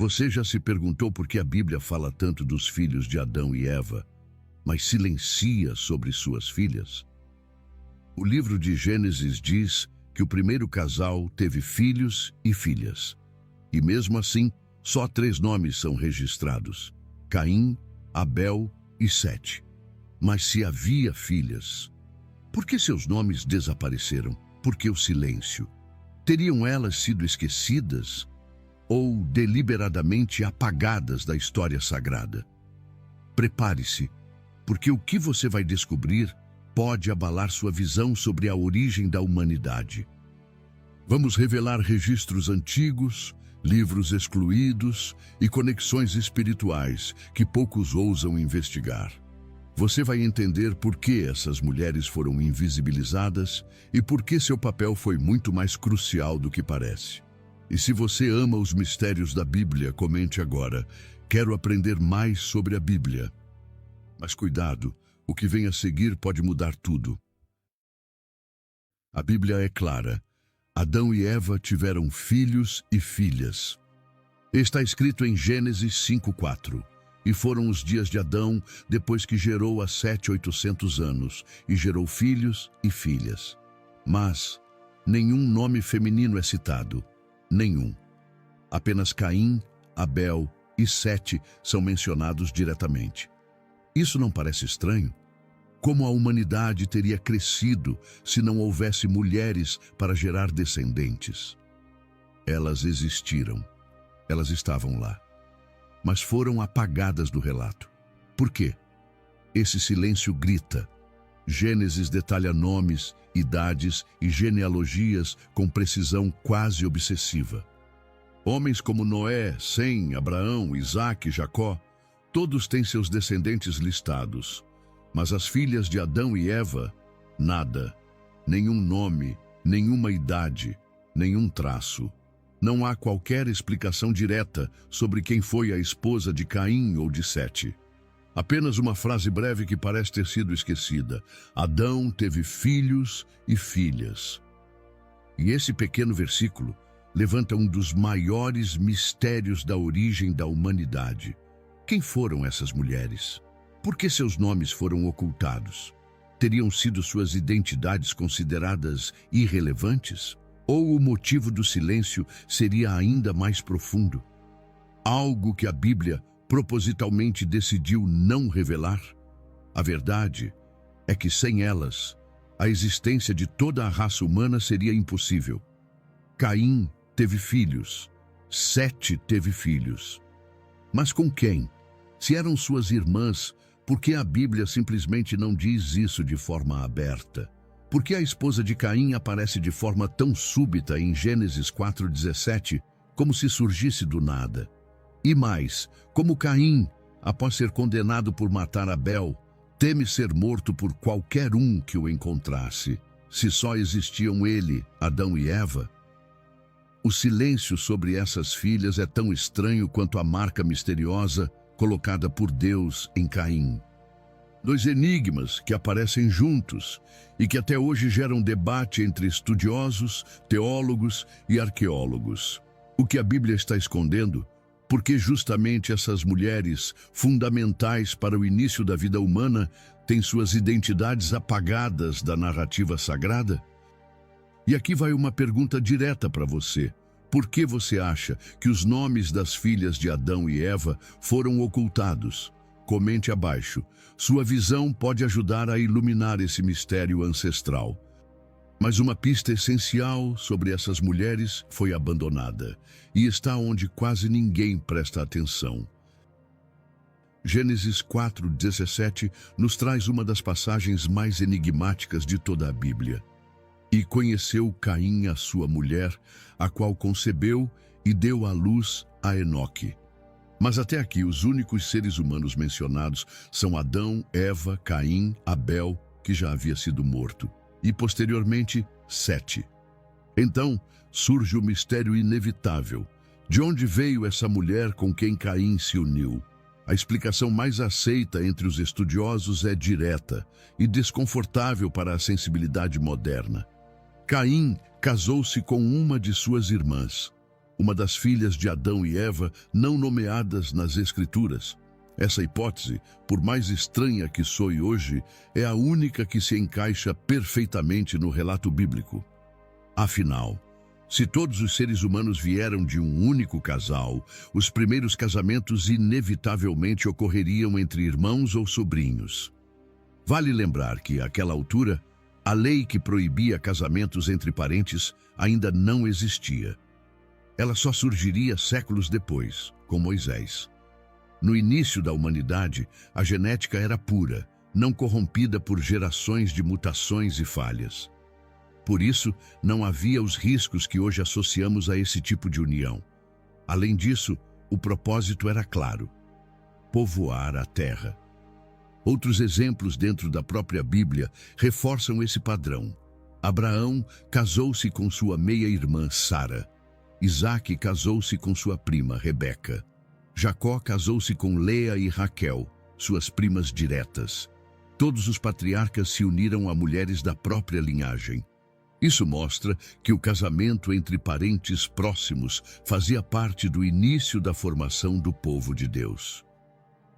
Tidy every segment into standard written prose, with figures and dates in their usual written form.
Você já se perguntou por que a Bíblia fala tanto dos filhos de Adão e Eva, mas silencia sobre suas filhas? O livro de Gênesis diz que o primeiro casal teve filhos e filhas. E mesmo assim, só 3 nomes são registrados: Caim, Abel e Sete. Mas se havia filhas, por que seus nomes desapareceram? Por que o silêncio? Teriam elas sido esquecidas ou deliberadamente apagadas da história sagrada? Prepare-se, porque o que você vai descobrir pode abalar sua visão sobre a origem da humanidade. Vamos revelar registros antigos, livros excluídos e conexões espirituais que poucos ousam investigar. Você vai entender por que essas mulheres foram invisibilizadas e por que seu papel foi muito mais crucial do que parece. E se você ama os mistérios da Bíblia, comente agora: quero aprender mais sobre a Bíblia. Mas cuidado, o que vem a seguir pode mudar tudo. A Bíblia é clara: Adão e Eva tiveram filhos e filhas. Está escrito em Gênesis 5:4. E foram os dias de Adão, depois que gerou há 700 a 800 anos, e gerou filhos e filhas. Mas nenhum nome feminino é citado. Nenhum. Apenas Caim, Abel e Sete são mencionados diretamente. Isso não parece estranho? Como a humanidade teria crescido se não houvesse mulheres para gerar descendentes? Elas existiram. Elas estavam lá. Mas foram apagadas do relato. Por quê? Esse silêncio grita. Gênesis detalha nomes, idades e genealogias com precisão quase obsessiva. Homens como Noé, Sem, Abraão, Isaque e Jacó, todos têm seus descendentes listados. Mas as filhas de Adão e Eva, nada. Nenhum nome, nenhuma idade, nenhum traço. Não há qualquer explicação direta sobre quem foi a esposa de Caim ou de Sete. Apenas uma frase breve que parece ter sido esquecida: Adão teve filhos e filhas. E esse pequeno versículo levanta um dos maiores mistérios da origem da humanidade. Quem foram essas mulheres? Por que seus nomes foram ocultados? Teriam sido suas identidades consideradas irrelevantes? Ou o motivo do silêncio seria ainda mais profundo? Algo que a Bíblia propositalmente decidiu não revelar? A verdade é que sem elas, a existência de toda a raça humana seria impossível. Caim teve filhos, Sete teve filhos. Mas com quem? Se eram suas irmãs, por que a Bíblia simplesmente não diz isso de forma aberta? Por que a esposa de Caim aparece de forma tão súbita em Gênesis 4:17, como se surgisse do nada? E mais, como Caim, após ser condenado por matar Abel, teme ser morto por qualquer um que o encontrasse, se só existiam ele, Adão e Eva? O silêncio sobre essas filhas é tão estranho quanto a marca misteriosa colocada por Deus em Caim. 2 enigmas que aparecem juntos e que até hoje geram debate entre estudiosos, teólogos e arqueólogos. O que a Bíblia está escondendo? Por que justamente essas mulheres, fundamentais para o início da vida humana, têm suas identidades apagadas da narrativa sagrada? E aqui vai uma pergunta direta para você. Por que você acha que os nomes das filhas de Adão e Eva foram ocultados? Comente abaixo. Sua visão pode ajudar a iluminar esse mistério ancestral. Mas uma pista essencial sobre essas mulheres foi abandonada e está onde quase ninguém presta atenção. Gênesis 4:17 nos traz uma das passagens mais enigmáticas de toda a Bíblia. E conheceu Caim a sua mulher, a qual concebeu e deu à luz a Enoque. Mas até aqui os únicos seres humanos mencionados são Adão, Eva, Caim, Abel, que já havia sido morto, e posteriormente Sete. Então surge o mistério inevitável. De onde veio essa mulher com quem Caim se uniu? A explicação mais aceita entre os estudiosos é direta e desconfortável para a sensibilidade moderna. Caim casou-se com uma de suas irmãs. uma das filhas de Adão e Eva não nomeadas nas Escrituras. Essa hipótese, por mais estranha que soe hoje, é a única que se encaixa perfeitamente no relato bíblico. Afinal, se todos os seres humanos vieram de um único casal, os primeiros casamentos inevitavelmente ocorreriam entre irmãos ou sobrinhos. Vale lembrar que, àquela altura, a lei que proibia casamentos entre parentes ainda não existia. Ela só surgiria séculos depois, com Moisés. No início da humanidade, a genética era pura, não corrompida por gerações de mutações e falhas. Por isso, não havia os riscos que hoje associamos a esse tipo de união. Além disso, o propósito era claro: povoar a terra. Outros exemplos dentro da própria Bíblia reforçam esse padrão. Abraão casou-se com sua meia-irmã Sara. Isaac casou-se com sua prima Rebeca. Jacó casou-se com Leia e Raquel, suas primas diretas. Todos os patriarcas se uniram a mulheres da própria linhagem. Isso mostra que o casamento entre parentes próximos fazia parte do início da formação do povo de Deus.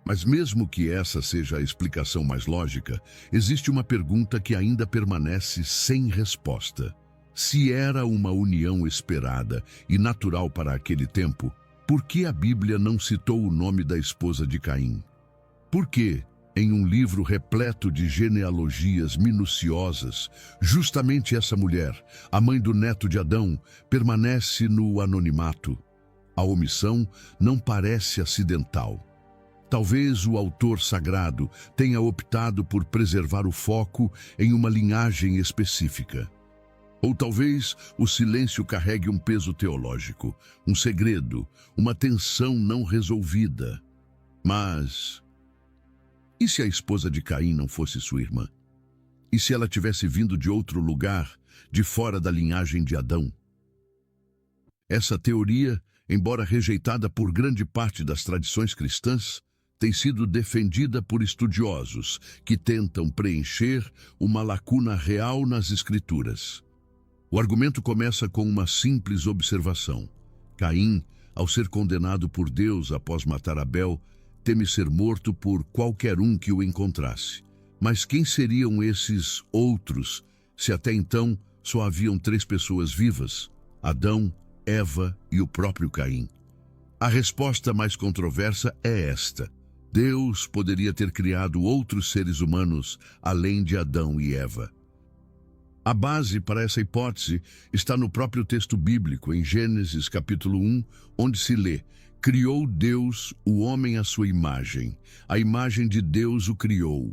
Mas mesmo que essa seja a explicação mais lógica, existe uma pergunta que ainda permanece sem resposta. Se era uma união esperada e natural para aquele tempo, por que a Bíblia não citou o nome da esposa de Caim? Por que, em um livro repleto de genealogias minuciosas, justamente essa mulher, a mãe do neto de Adão, permanece no anonimato? A omissão não parece acidental. Talvez o autor sagrado tenha optado por preservar o foco em uma linhagem específica. Ou talvez o silêncio carregue um peso teológico, um segredo, uma tensão não resolvida. Mas e se a esposa de Caim não fosse sua irmã? E se ela tivesse vindo de outro lugar, de fora da linhagem de Adão? Essa teoria, embora rejeitada por grande parte das tradições cristãs, tem sido defendida por estudiosos que tentam preencher uma lacuna real nas Escrituras. O argumento começa com uma simples observação. Caim, ao ser condenado por Deus após matar Abel, teme ser morto por qualquer um que o encontrasse. Mas quem seriam esses outros, se até então só haviam 3 pessoas vivas: Adão, Eva e o próprio Caim? A resposta mais controversa é esta: Deus poderia ter criado outros seres humanos além de Adão e Eva. A base para essa hipótese está no próprio texto bíblico, em Gênesis capítulo 1, onde se lê: criou Deus o homem à sua imagem, a imagem de Deus o criou,